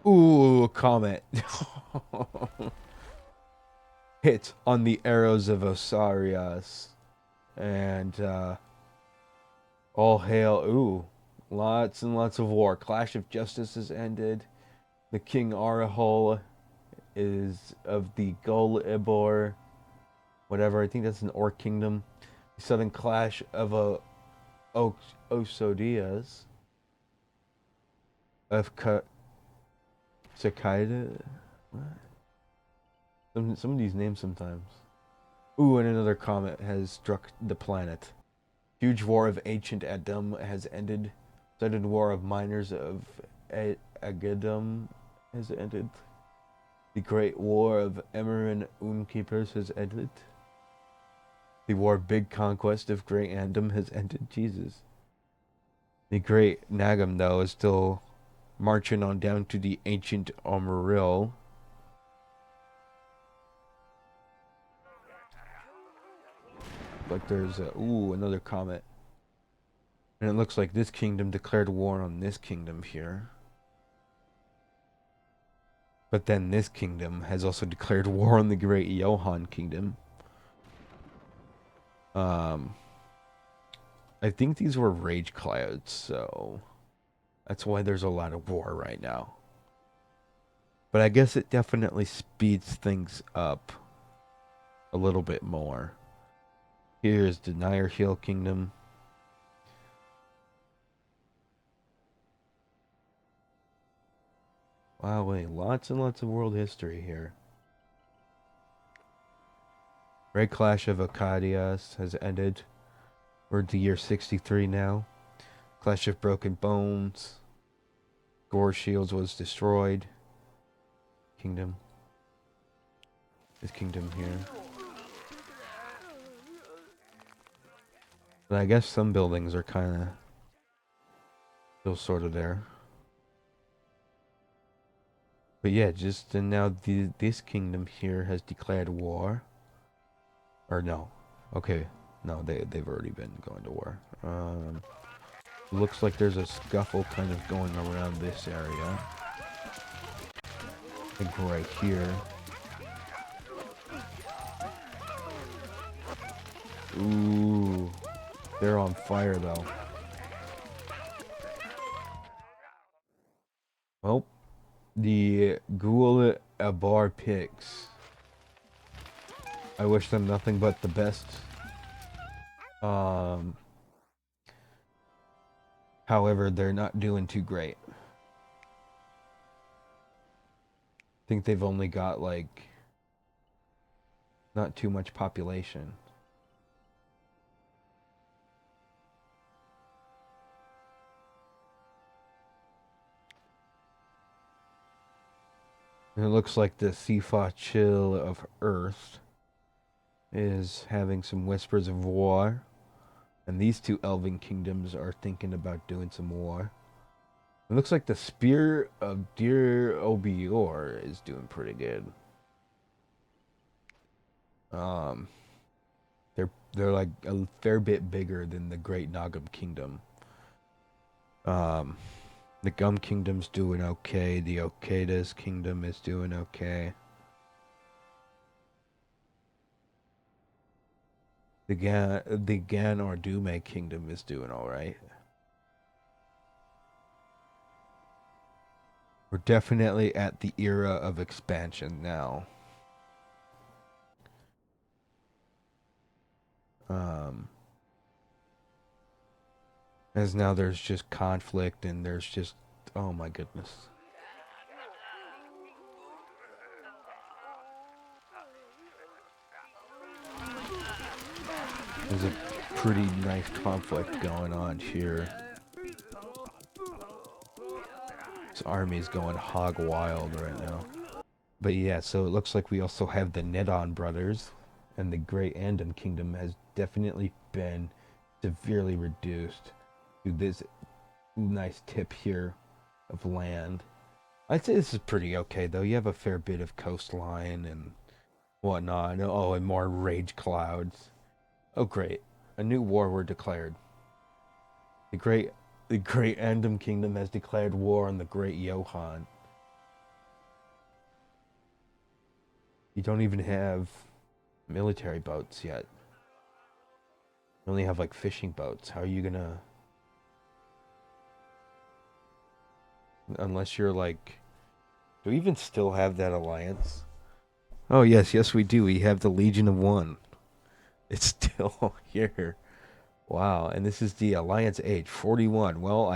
Ooh, comet. Hit on the arrows of Osiris. And, all hail. Ooh, lots and lots of war. Clash of Justice has ended. The King Arahol is of the Gul Ibor, whatever. I think that's an Orc kingdom. The Southern Clash of Osodias of Cicada. Some of these names sometimes. Ooh, and another comet has struck the planet. Huge war of ancient Adam has ended. Sudden war of miners of Agedum has ended. The great war of Emeran Unkeepers has ended. The war of big conquest of Great Andom has ended. Jesus. The great Naghum, though, is still marching on down to the ancient Amaril. Like there's another comet. And it looks like this kingdom declared war on this kingdom here. But then this kingdom has also declared war on the great Johan kingdom. Um, I think these were rage clouds, so that's why there's a lot of war right now. But I guess it definitely speeds things up a little bit more. Here's Denier Hill Kingdom. Wow, wait, lots and lots of world history here. Red Clash of Akkadias has ended. We're at the year 63 now. Clash of Broken Bones. Gore Shields was destroyed. Kingdom. This kingdom here. But I guess some buildings are kind of still sort of there. But yeah, just and now this kingdom here has declared war. Or no. Okay. No, they've already been going to war. Looks like there's a scuffle kind of going around this area. I think right here. Ooh. They're on fire though. Well, the Ghoul Abar picks. I wish them nothing but the best. However, they're not doing too great. I think they've only got like not too much population. And it looks like the Sifa Chill of Earth is having some whispers of war. And these two elven kingdoms are thinking about doing some war. It looks like the Spear of Deir Obior is doing pretty good. Um, they're like a fair bit bigger than the Great Naghum Kingdom. Um, the Gum Kingdom's doing okay. The Okadas Kingdom is doing okay. The Gan or Dume Kingdom is doing all right. We're definitely at the era of expansion now. Um, as now there's just conflict and there's just, oh my goodness. There's a pretty nice conflict going on here. This army's going hog wild right now. But yeah, so it looks like we also have the Nedon brothers, and the Great Andom Kingdom has definitely been severely reduced to this nice tip here of land. I'd say this is pretty okay though. You have a fair bit of coastline and whatnot. Oh, and more rage clouds. Oh, great! A new war were declared. The Great Andom Kingdom has declared war on the Great Johan. You don't even have military boats yet. You only have like fishing boats. How are you gonna... Unless you're like... Do we even still have that alliance? Oh yes, yes we do. We have the Legion of One. It's still here. Wow, and this is the alliance age, 41. Well,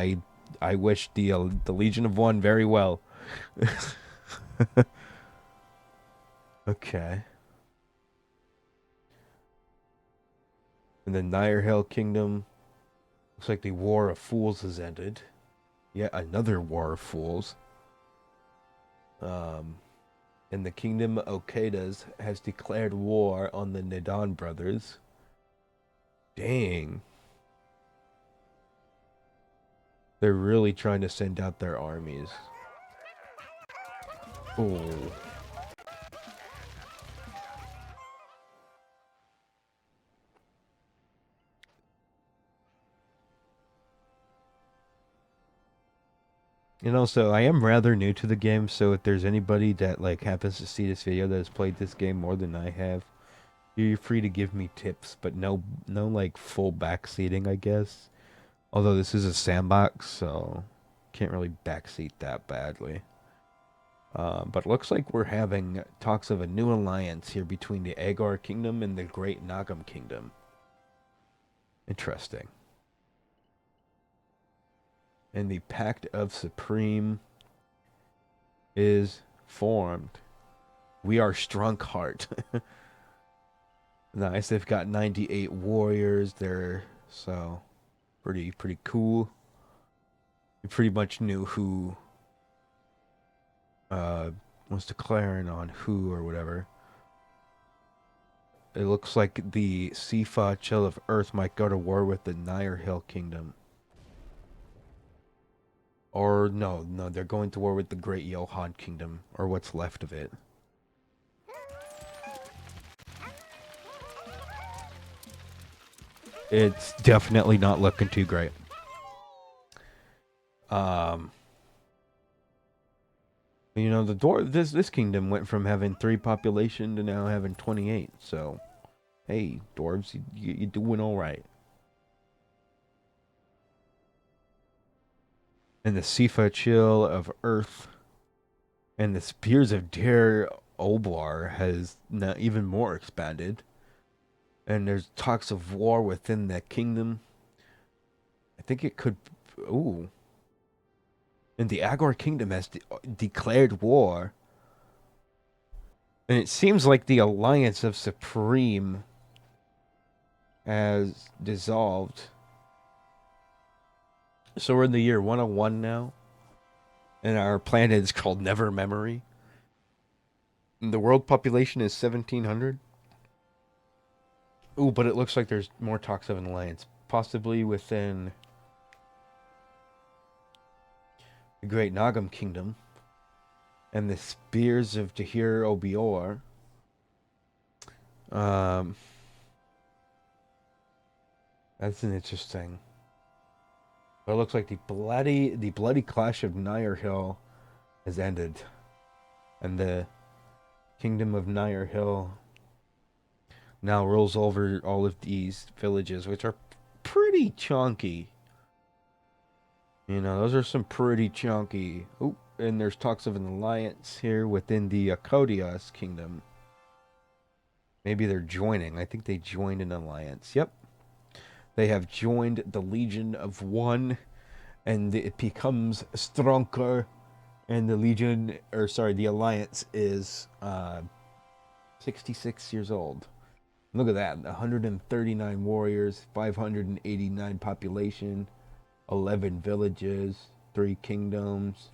I wish the Legion of One very well. Okay. And the Nirehel Kingdom. Looks like the War of Fools has ended. Yet another War of Fools. And the Kingdom of Okadas has declared war on the Nidan brothers. Dang. They're really trying to send out their armies. Oh. And also, I am rather new to the game, so if there's anybody that like happens to see this video that has played this game more than I have, you're free to give me tips, but no like full backseating, I guess. Although this is a sandbox, so can't really backseat that badly. But it looks like we're having talks of a new alliance here between the Agar Kingdom and the Great Naghum Kingdom. Interesting. And the Pact of Supreme is formed. We are Strongheart. Nice. They've got 98 warriors there, so pretty cool. You pretty much knew who was declaring on who or whatever. It looks like the Sifa Chill of Earth might go to war with the Nirehel Kingdom. Or no, they're going to war with the Great Johan Kingdom, or what's left of it. It's definitely not looking too great. You know, this kingdom went from having 3 population to now having 28. So, hey, dwarves, you're doing all right. And the Sifa Chill of Earth and the Spears of Dare Obar has now even more expanded. And there's talks of war within that kingdom. I think it could... Ooh. And the Agar Kingdom has declared war. And it seems like the Alliance of Supreme has dissolved. So we're in the year 101 now. And our planet is called Never Memory. And the world population is 1,700. Ooh, but it looks like there's more talks of an alliance. Possibly within the Great Naghum Kingdom. And the Spears of Tahir Obior. That's an interesting. But it looks like the bloody clash of Nirehel has ended. And the Kingdom of Nirehel now rules over all of these villages, which are pretty chunky. You know, those are some pretty chunky. Oop, and there's talks of an alliance here within the Akodias Kingdom. Maybe they're joining. I think they joined an alliance. Yep. They have joined the Legion of One, and it becomes stronger. And the Legion, or sorry, the Alliance is 66 years old. Look at that, 139 warriors, 589 population, 11 villages, 3 kingdoms,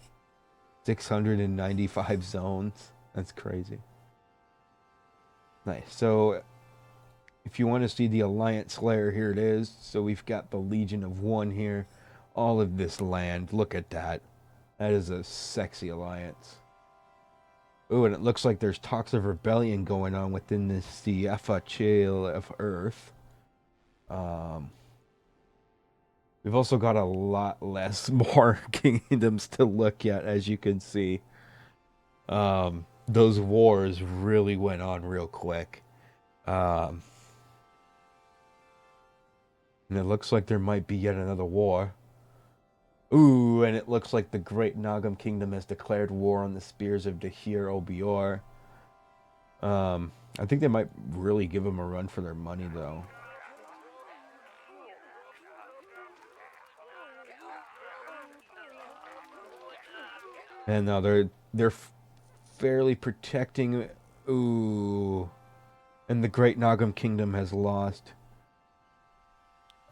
695 zones. That's crazy. Nice. So if you want to see the Alliance layer, here it is. So we've got the Legion of One here. All of this land. Look at that. That is a sexy alliance. Ooh, and it looks like there's talks of rebellion going on within this Sifa Chill of Earth. We've also got a lot less more kingdoms to look at, as you can see. those wars really went on real quick. Um, and it looks like there might be yet another war. Ooh, and it looks like the Great Naghum Kingdom has declared war on the spears of Dahir Obior. I think they might really give them a run for their money, though. And now they're fairly protecting. Ooh, and the Great Naghum Kingdom has lost.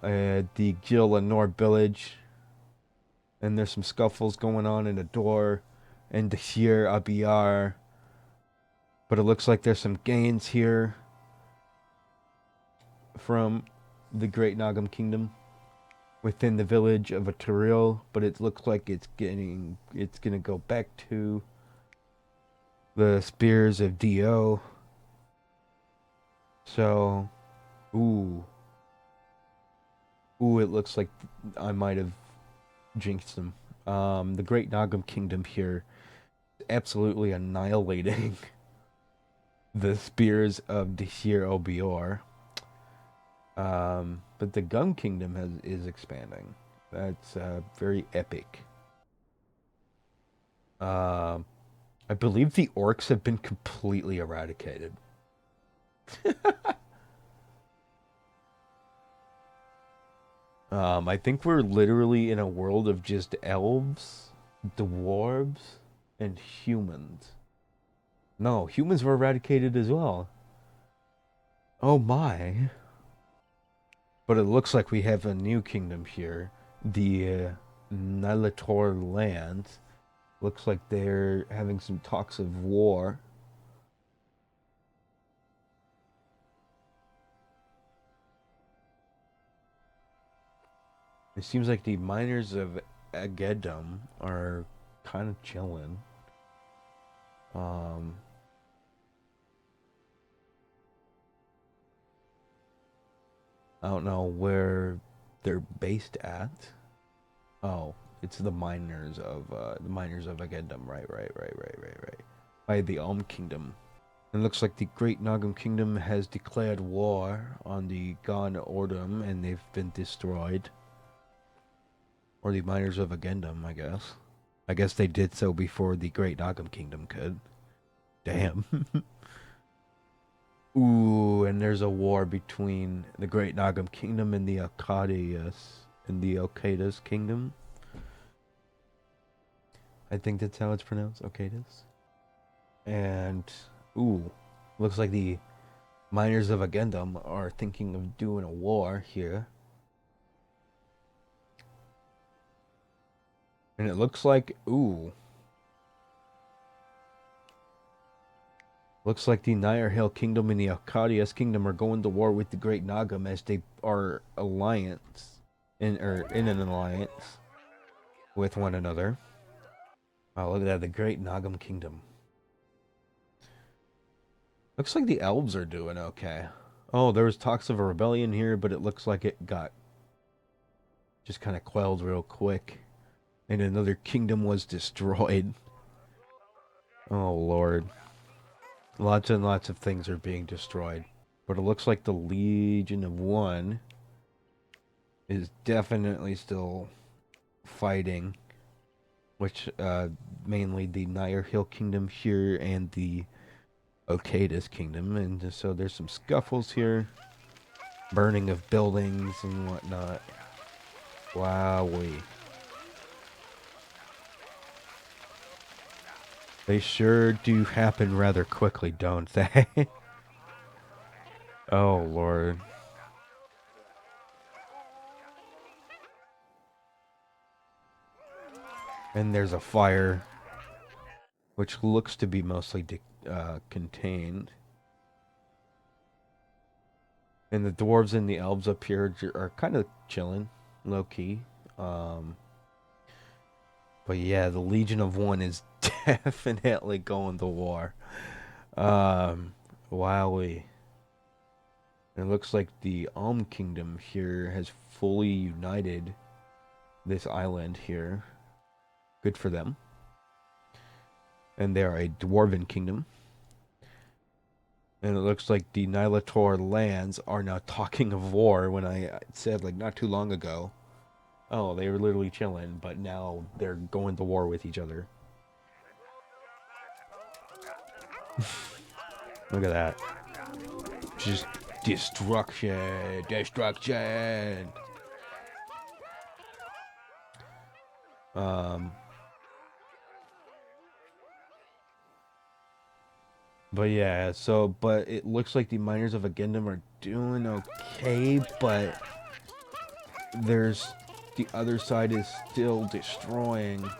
The Gil and Nor village, and there's some scuffles going on in the door, and Dahir Abiyar. But it looks like there's some gains here from the Great Naghum Kingdom within the village of Ataril, but it looks like it's gonna go back to the spears of Dio. So, ooh, it looks like I might have jinxed them. The Great Naghum Kingdom here is absolutely annihilating the spears of Dahir Obior. But the Gum Kingdom is expanding. That's very epic. I believe the orcs have been completely eradicated. I think we're literally in a world of just elves, dwarves, and humans. No, humans were eradicated as well. Oh my. But it looks like we have a new kingdom here. The Nilator lands. Looks like they're having some talks of war. It seems like the miners of Agedum are kind of chilling. I don't know where they're based at. Oh, it's the miners of Agedum. Right. By the Kingdom. It looks like the Great Naghum Kingdom has declared war on the Gon Ordum, and they've been destroyed. Or the miners of Agendum, I guess. I guess they did so before the Great Naghum Kingdom could. Damn. Ooh, and there's a war between the Great Naghum Kingdom and the Okadas Kingdom. I think that's how it's pronounced, Okadas. And ooh, looks like the miners of Agendum are thinking of doing a war here. And it looks like, ooh. Looks like the Nair Hill Kingdom and the Akkadias Kingdom are going to war with the Great Naghum as they are in an alliance with one another. Wow, look at that, the Great Naghum Kingdom. Looks like the elves are doing okay. Oh, there was talks of a rebellion here, but it looks like it got just kind of quelled real quick. And another kingdom was destroyed. Oh, Lord. Lots and lots of things are being destroyed. But it looks like the Legion of One is definitely still fighting. Which, mainly the Nair Hill Kingdom here and the Okadas Kingdom. And so there's some scuffles here. Burning of buildings and whatnot. Wowee. They sure do happen rather quickly, don't they? Oh, Lord. And there's a fire, which looks to be mostly contained. And the dwarves and the elves up here are kind of chilling, low-key. But yeah, the Legion of One is definitely going to war. Wowee. It looks like the Kingdom here has fully united this island here. Good for them. and they are a dwarven kingdom. And it looks like the Nilator lands are now talking of war when I said, like, not too long ago, oh, they were literally chilling, but now they're going to war with each other. Look at that. Just destruction. Destruction. Um, but yeah, so, but it looks like the miners of Agendum are doing okay, but there's, the other side is still destroying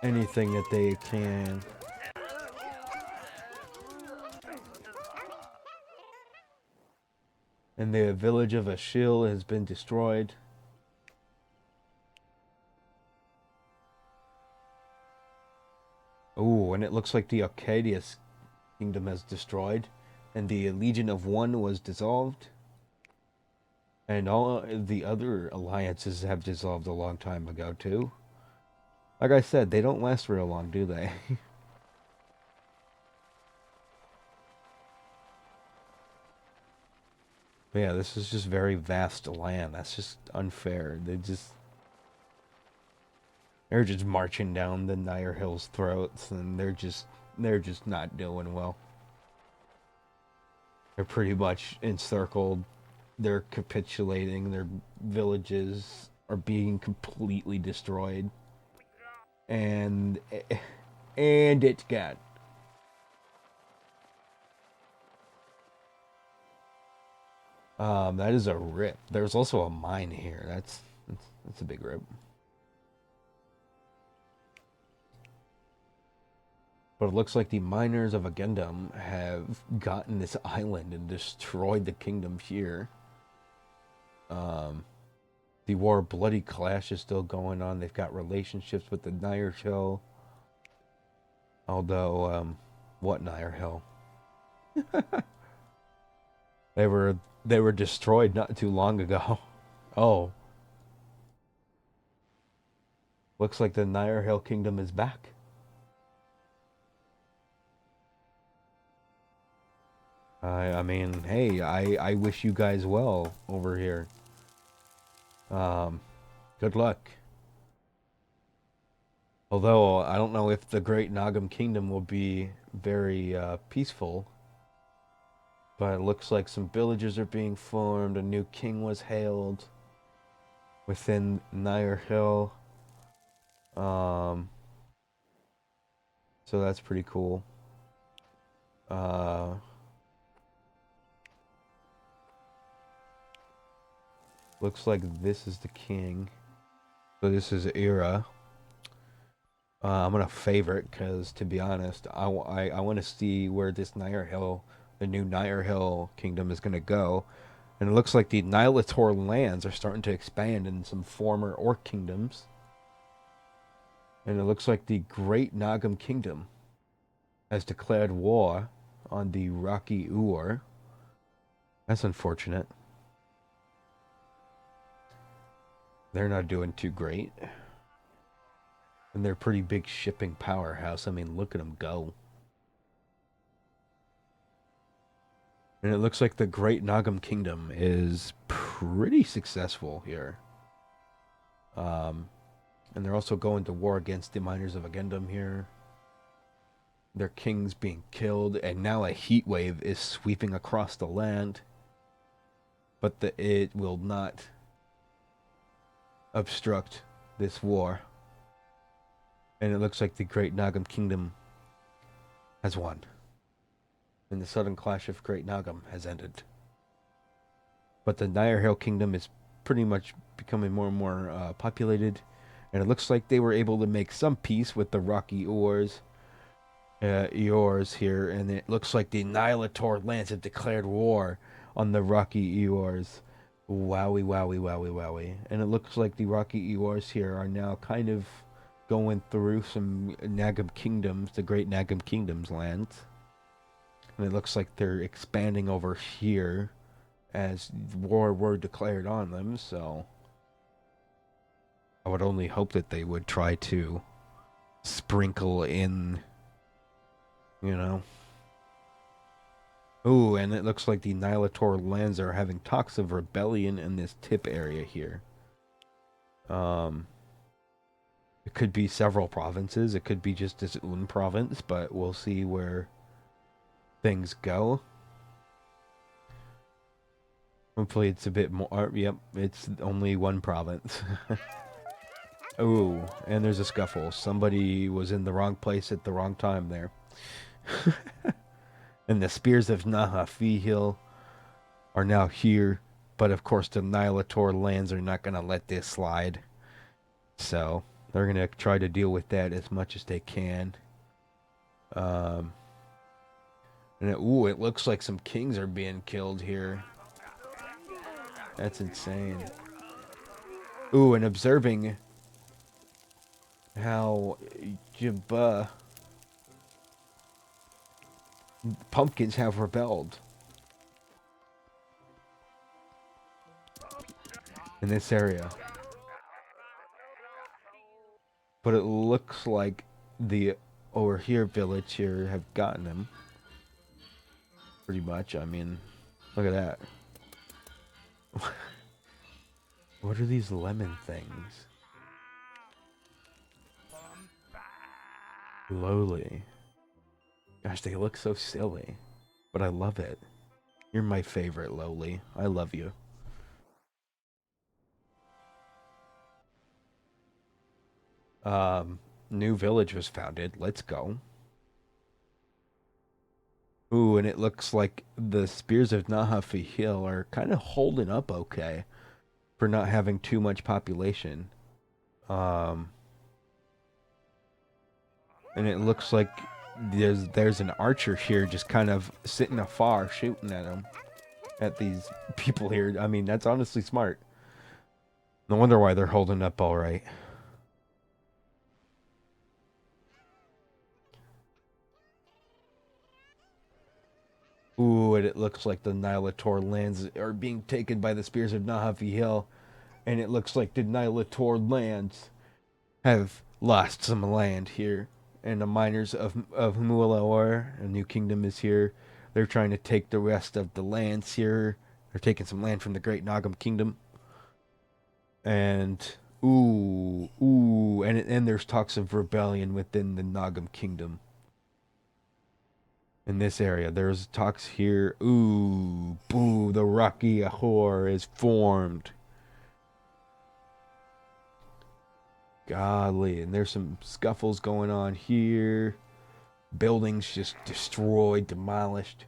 anything that they can. And the village of Ashil has been destroyed. Oh, and it looks like the Arcadius kingdom has destroyed, and the Legion of One was dissolved, and all the other alliances have dissolved a long time ago too. Like I said, they don't last real long, do they? But yeah, this is just very vast land. That's just unfair. They're just marching down the Nair Hill's throats, and they're just not doing well. They're pretty much encircled. They're capitulating. Their villages are being completely destroyed. And it's got. That is a rip. There's also a mine here. That's a big rip. But it looks like the miners of Agendum have gotten this island and destroyed the kingdom here. The War of Bloody Clash is still going on. They've got relationships with the Nair Hill. Although, what Nair Hill? They were destroyed not too long ago. Oh. Looks like the Nair Hill Kingdom is back. I mean, hey, I wish you guys well over here. Good luck. Although, I don't know if the Great Naghum Kingdom will be very peaceful. But it looks like some villages are being formed. A new king was hailed within Nair Hill. So that's pretty cool. Looks like this is the king. So this is Era. I'm gonna favorite because, to be honest, I want to see where this Nair Hill, the new Nair Hill kingdom, is gonna go. And it looks like the Nilator lands are starting to expand in some former Orc kingdoms. And it looks like the Great Naghum Kingdom has declared war on the Rocky Uor. That's unfortunate. They're not doing too great. And they're a pretty big shipping powerhouse. I mean, look at them go. And it looks like the Great Naghum Kingdom is pretty successful here. And they're also going to war against the miners of Agendum here. Their king's being killed, and now a heat wave is sweeping across the land. But it will not obstruct this war. And it looks like the Great Naghum Kingdom has won. And the sudden clash of Great Naghum has ended. But the Nair Hill Kingdom is pretty much becoming more and more populated. And it looks like they were able to make some peace with the Rocky Eors here. And it looks like the Nilator lands have declared war on the Rocky Eors. Wowie, wowie, wowie, wowie. And it looks like the Rocky Eors here are now kind of going through some Naghum Kingdoms, the Great Naghum Kingdoms lands. And it looks like they're expanding over here as war were declared on them, so I would only hope that they would try to sprinkle in, you know. Ooh, and it looks like the Nihilator lands are having talks of rebellion in this tip area here. It could be several provinces. It could be just this one province, but we'll see where things go. Hopefully it's a bit more. Yep, it's only one province. Ooh, and there's a scuffle. Somebody was in the wrong place at the wrong time there. And the spears of Naghum are now here, but of course the Nihilator lands are not going to let this slide. So they're going to try to deal with that as much as they can. And it looks like some kings are being killed here. That's insane. Ooh, and observing how pumpkins have rebelled in this area. But it looks like the over here village here have gotten him. Pretty much. I mean, look at that. What are these lemon things? Lowly. Gosh, they look so silly. But I love it. You're my favorite, Lowly. I love you. New village was founded. Let's go. Ooh, and it looks like the spears of Naghum are kind of holding up okay for not having too much population. And it looks like there's an archer here just kind of sitting afar shooting at them, at these people here. I mean, that's honestly smart. No wonder why they're holding up all right. Ooh, and it looks like the Nihilator lands are being taken by the spears of Naghum, and it looks like the Nihilator lands have lost some land here. And the miners of Mualaor, a new kingdom, is here. They're trying to take the rest of the lands here. They're taking some land from the Great Naghum Kingdom. And and there's talks of rebellion within the Naghum Kingdom. In this area, there's talks here. Ooh, boo! The Rocky Ahor is formed. Godly, and there's some scuffles going on here. Buildings just destroyed, demolished.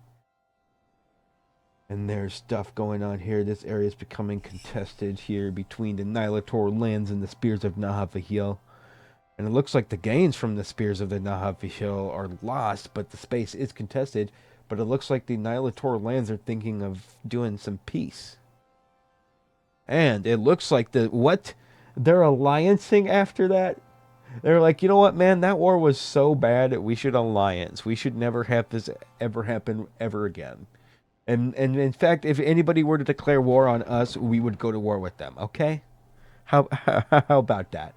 And there's stuff going on here. This area is becoming contested here between the Nihilator lands and the spears of Naghum. And it looks like the gains from the spears of the Naghum are lost, but the space is contested. But it looks like the Nihilator lands are thinking of doing some peace. And it looks like they're alliancing after that. They're like, you know what, man, that war was so bad, we should alliance. We should never have this ever happen ever again. And in fact, if anybody were to declare war on us, we would go to war with them. Okay? How about that?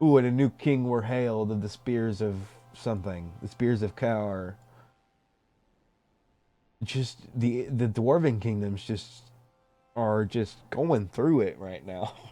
Ooh, and a new king were hailed of the spears of something, the spears of Kaur. Just the dwarven kingdoms are just going through it right now.